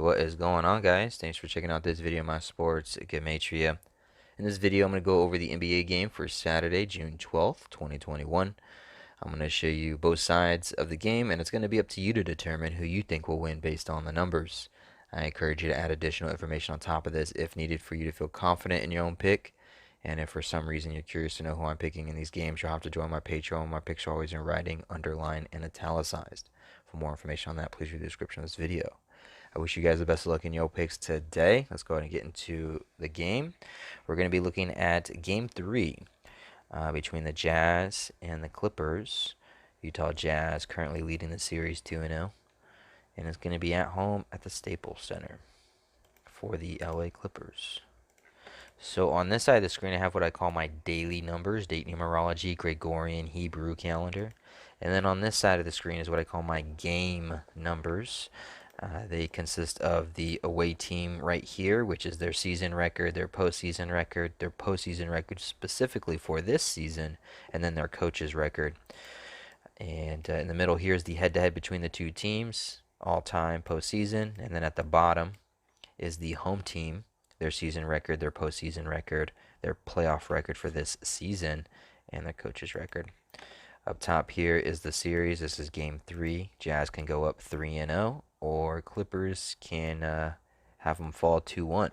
What is going on, guys? Thanks for checking out this video of my sports, Gematria. In this video, I'm going to go over the NBA game for Saturday, June 12th, 2021. I'm going to show you both sides of the game, and it's going to be up to you to determine who you think will win based on the numbers. I encourage you to add additional information on top of this if needed for you to feel confident in your own pick. And if for some reason you're curious to know who I'm picking in these games, you'll have to join my Patreon. My picks are always in writing, underlined, and italicized. For more information on that, please read the description of this video. I wish you guys the best of luck in your picks today. Let's go ahead and get into the game. We're going to be looking at Game 3 between the Jazz and the Clippers. Utah Jazz currently leading the series 2-0. And it's going to be at home at the Staples Center for the LA Clippers. So on this side of the screen, I have what I call my daily numbers, date numerology, Gregorian, Hebrew calendar. And then on this side of the screen is what I call my game numbers. They consist of the away team right here, which is their season record, their postseason record specifically for this season, and then their coach's record. And in the middle here is the head-to-head between the two teams, all-time postseason. And then at the bottom is the home team, their season record, their postseason record, their playoff record for this season, and their coach's record. Up top here is the series. This is Game 3. Jazz can go up 3-0, or Clippers can have them fall 2-1.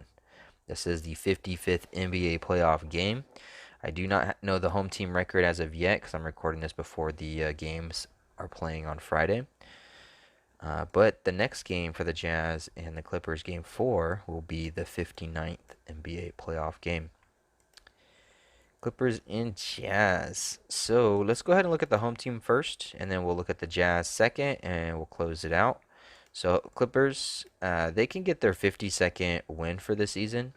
This is the 55th NBA playoff game. I do not know the home team record as of yet because I'm recording this before the games are playing on Friday. But the next game for the Jazz and the Clippers, Game 4, will be the 59th NBA playoff game. Clippers and Jazz. So let's go ahead and look at the home team first, and then we'll look at the Jazz second, and we'll close it out. So Clippers, they can get their 52nd win for the season.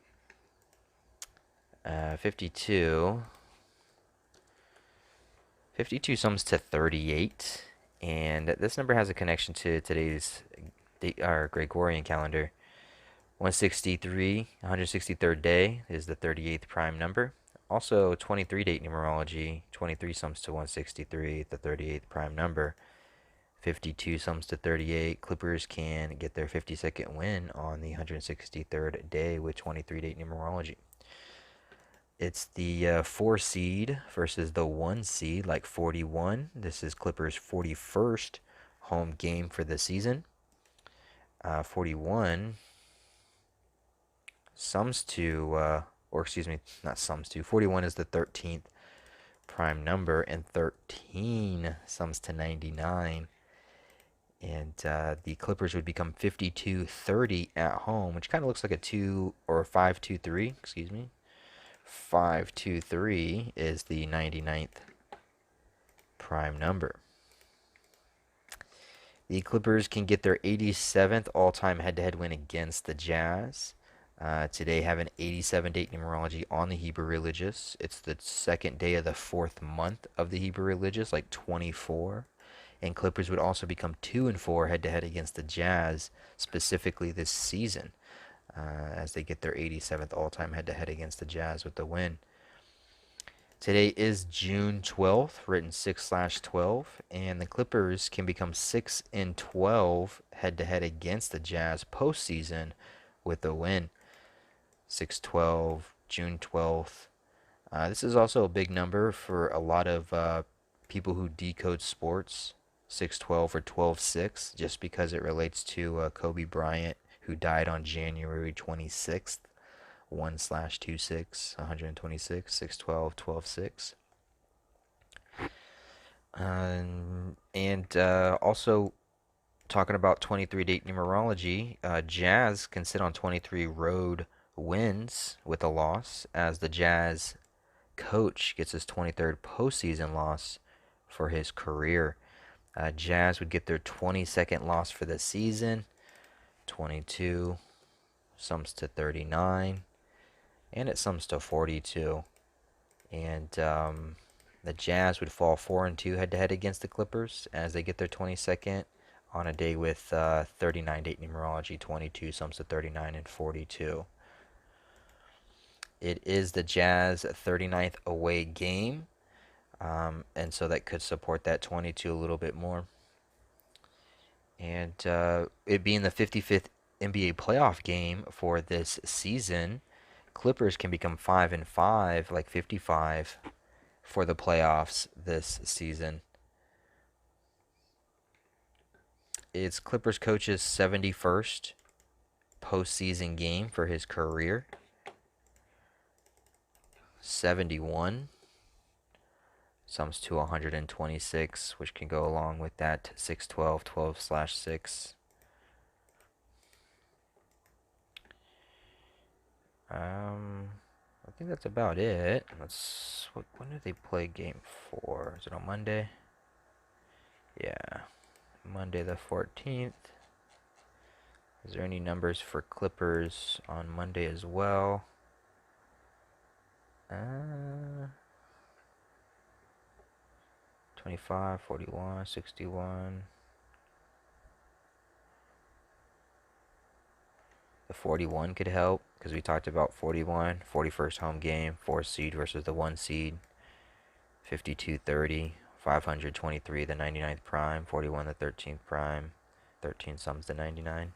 52 sums to 38, and this number has a connection to today's our Gregorian calendar. 163rd day is the 38th prime number. Also, 23 date numerology, 23 sums to 163, the 38th prime number. 52 sums to 38. Clippers can get their 52nd win on the 163rd day with 23 date numerology. It's the 4 seed versus the 1 seed, like 41. This is Clippers' 41st home game for the season. 41 sums to, or excuse me, not sums to, 41 is the 13th prime number, and 13 sums to 99. And the Clippers would become 52-30 at home, which kind of looks like a 2 or 5-2-3, excuse me. 5-2-3 is the 99th prime number. The Clippers can get their 87th all-time head-to-head win against the Jazz. Today have an 87 date numerology on the Hebrew religious. It's the second day of the 4th month of the Hebrew religious, like 24. And Clippers would also become 2-4 head-to-head against the Jazz, specifically this season, as they get their 87th all-time head-to-head against the Jazz with the win. Today is June 12th, written 6/12, and the Clippers can become 6-12 head-to-head against the Jazz postseason with a win. 6/12, June 12th. This is also a big number for a lot of people who decode sports. 6/12 or 12/6, just because it relates to Kobe Bryant, who died on January 26th. 1/26, 126, 6/12, 12/6. And also talking about 23 date numerology, Jazz can sit on 23 road wins with a loss, as the Jazz coach gets his 23rd postseason loss for his career. Jazz would get their 22nd loss for the season. 22 sums to 39, and it sums to 42. And the Jazz would fall 4-2 head-to-head against the Clippers as they get their 22nd on a day with 39 date numerology. 22 sums to 39 and 42. It is the Jazz 39th away game. And so that could support that 22 a little bit more. And it being the 55th NBA playoff game for this season, Clippers can become 5-5, like 55 for the playoffs this season. It's Clippers coach's 71st postseason game for his career. 71 sums to 126, which can go along with that 612, 12/6. I think that's about it. When do they play game 4? Is it on Monday? Yeah, Monday the 14th. Is there any numbers for Clippers on Monday as well? 25, 41, 61. The 41 could help because we talked about 41, 41st home game, 4 seed versus the 1 seed. 52-30, 523 the 99th prime, 41 the 13th prime, 13 sums to 99.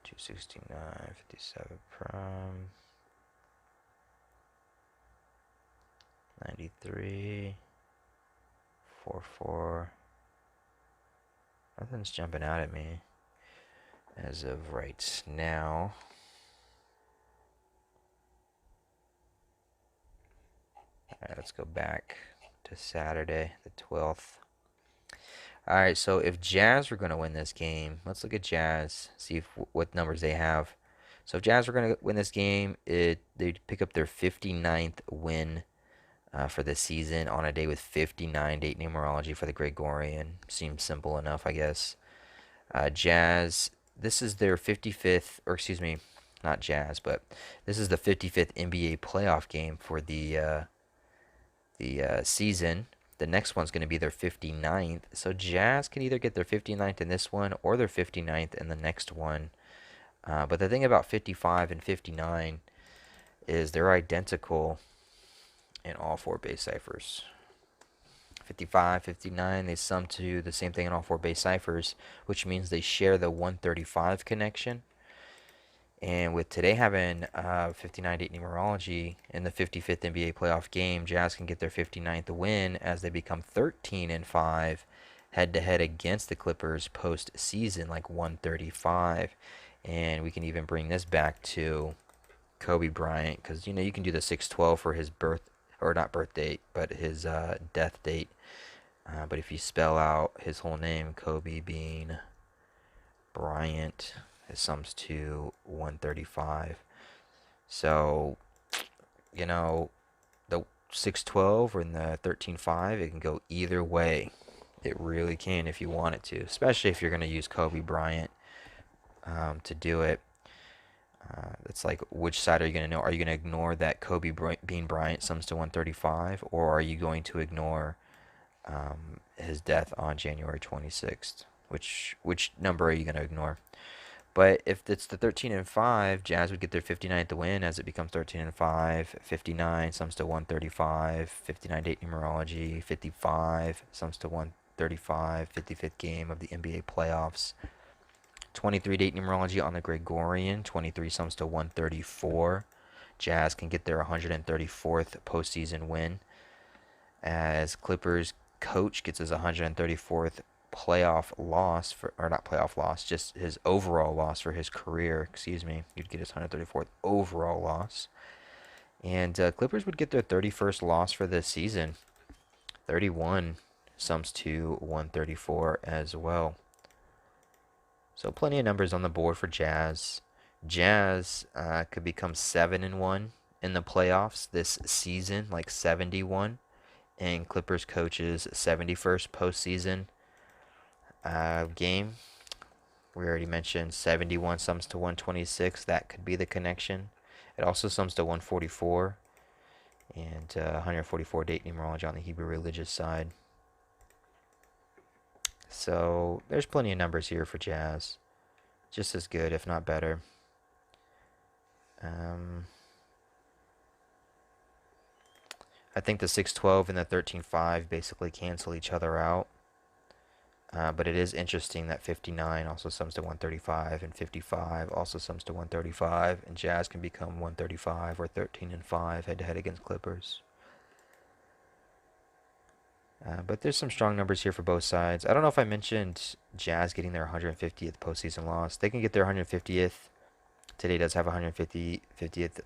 269, 57 prime, 93, 44. Nothing's jumping out at me as of right now. Alright, let's go back to Saturday, the 12th. Alright, so if Jazz were going to win this game, let's look at Jazz, see what numbers they have. So if Jazz were going to win this game, they'd pick up their 59th win for the season on a day with 59 date numerology for the Gregorian. Seems simple enough, I guess. Jazz, this is their 55th, or excuse me, not Jazz, but this is the 55th NBA playoff game for the season. The next one's going to be their 59th. So Jazz can either get their 59th in this one or their 59th in the next one. But the thing about 55 and 59 is they're identical in all 4 base ciphers. 55, 59, they sum to the same thing in all 4 base ciphers, which means they share the 135 connection. And with today having 59 date numerology in the 55th NBA playoff game, Jazz can get their 59th win as they become 13-5 head-to-head against the Clippers post-season, like 135. And we can even bring this back to Kobe Bryant, because you can do the 612 for his birth, or not birth date, but his death date. But if you spell out his whole name, Kobe Bean Bryant, it sums to 135. So, the 612 or in the 13-5, it can go either way. It really can if you want it to, especially if you're going to use Kobe Bryant to do it. It's like, which side are you going to know? Are you going to ignore that Kobe Bean Bryant sums to 135, or are you going to ignore his death on January 26th? Which number are you going to ignore? But if it's the 13-5, Jazz would get their 59th win as it becomes 13-5. 59 sums to 135. 59 date numerology. 55 sums to 135. 55th game of the NBA playoffs. 23 date numerology on the Gregorian. 23 sums to 134. Jazz can get their 134th postseason win as Clippers coach gets his 134th playoff loss or not playoff loss, just his overall loss for his career. Excuse me, you'd get his 134th overall loss, and Clippers would get their 31st loss for this season. 31 sums to 134 as well. So plenty of numbers on the board for Jazz. Jazz could become 7-1 in the playoffs this season, like 71. And Clippers coach's 71st postseason game. We already mentioned 71 sums to 126. That could be the connection. It also sums to 144 and 144 date numerology on the Hebrew religious side. So there's plenty of numbers here for Jazz. Just as good, if not better. I think the 612 and the 13-5 basically cancel each other out. But it is interesting that 59 also sums to 135, and 55 also sums to 135, and Jazz can become 135 or 13-5 head-to-head against Clippers. But there's some strong numbers here for both sides. I don't know if I mentioned Jazz getting their 150th postseason loss. They can get their 150th. Today does have 150th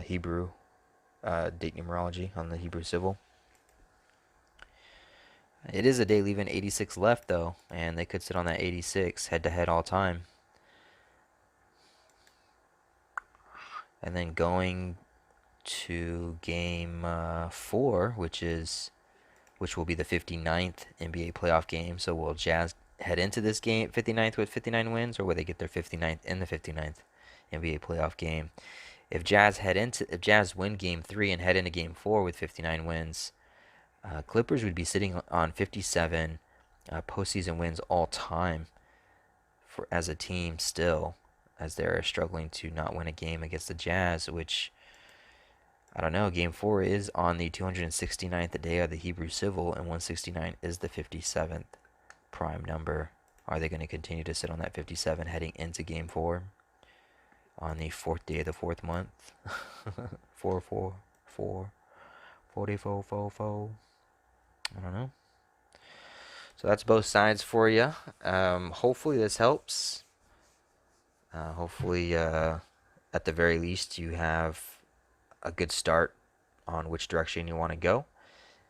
Hebrew date numerology on the Hebrew Civil. It is a day leaving 86 left, though, and they could sit on that 86 head-to-head all time. And then going to game 4, which will be the 59th NBA playoff game. So will Jazz head into this game 59th with 59 wins, or will they get their 59th in the 59th NBA playoff game? If Jazz win game 3 and head into game 4 with 59 wins, Clippers would be sitting on 57 postseason wins all time for as a team still, as they're struggling to not win a game against the Jazz, which I don't know. Game 4 is on the 269th day of the Hebrew Civil, and 169 is the 57th prime number. Are they going to continue to sit on that 57 heading into Game 4 on the 4th day of the 4th month? 4, 4, 4, 44, 4, 4. I don't know. So that's both sides for you. Hopefully this helps. Hopefully, at the very least, you have a good start on which direction you want to go.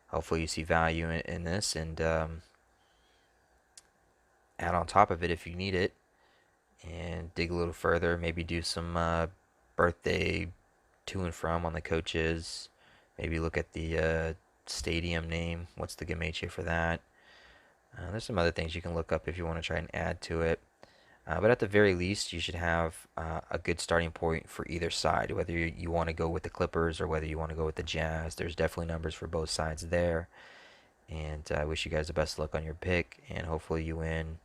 Hopefully you see value in this, and add on top of it if you need it, and dig a little further. Maybe do some birthday to and from on the coaches. Maybe look at the stadium name. What's the Gematria for that? There's some other things you can look up if you want to try and add to it. But at the very least, you should have a good starting point for either side, whether you want to go with the Clippers or whether you want to go with the Jazz. There's definitely numbers for both sides there. And I wish you guys the best of luck on your pick, and hopefully you win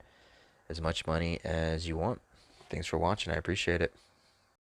as much money as you want. Thanks for watching. I appreciate it.